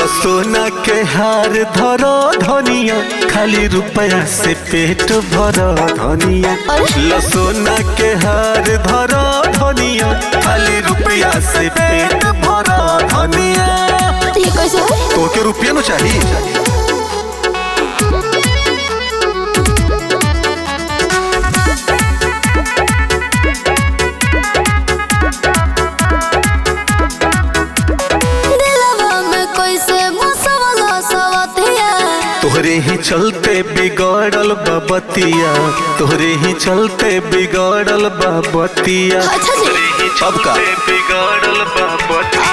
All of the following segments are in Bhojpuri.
सोना के हार धरो धनिया, खाली रुपया से पेट भरो धनिया। सोना के हार धरो धनिया, खाली रुपया से पेट भरो धनिया। तो के रुपया न चाहिए। तोहरे ही चलते बिगड़ल बाबतिया, तोहरे ही चलते बिगड़ल बाबतिया। अब का बिगड़ल बाबतिया,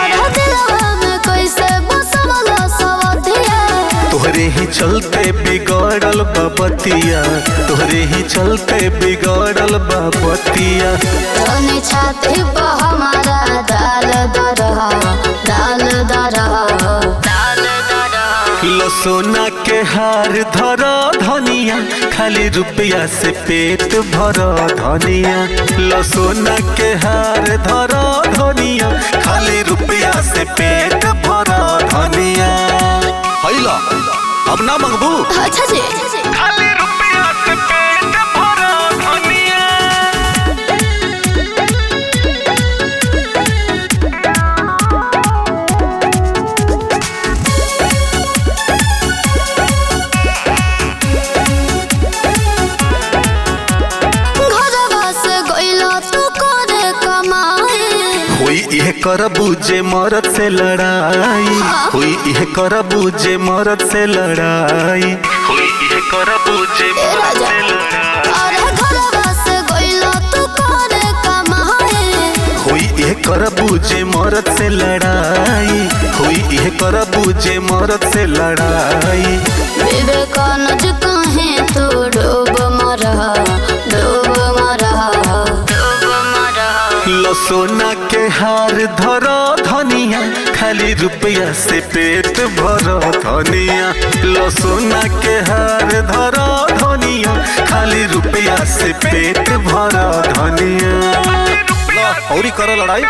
तोहरे ही चलते बिगड़ल बाबतिया, तोहरे ही चलते बिगड़ल बाबतिया। छाती पर हमारा दाल दरहा, दाल दरहा, दाल दरहा। सोना के हार धरो धनिया, खाली रुपया से पेट भरो धनिया। सोना के हार धरो धनिया, खाली रुपया से पेट भरो धनिया। हैला अब ना मंगबू। अच्छा जी। खाली रुपया से पेट भरो धनिया। यह करबू जे मरद से लड़ाई, हुई यह करबू जे मरद से लड़ाई, हुई यह करबू जे मरद से लड़ाई। हुई यह करबू जे मरद से लड़ाई, हुई यह करबू जे मरद से लड़ाई। विवेकानंद कहे तू डूब मरहा, डूब मरहा, डूब मरहा। सोना के हार धरो धनिया, खाली रुपया से पेट भरो धनिया। सोना के हार धरो धनिया, खाली रुपया से पेट भरो धनिया। औरी करो लड़ाई।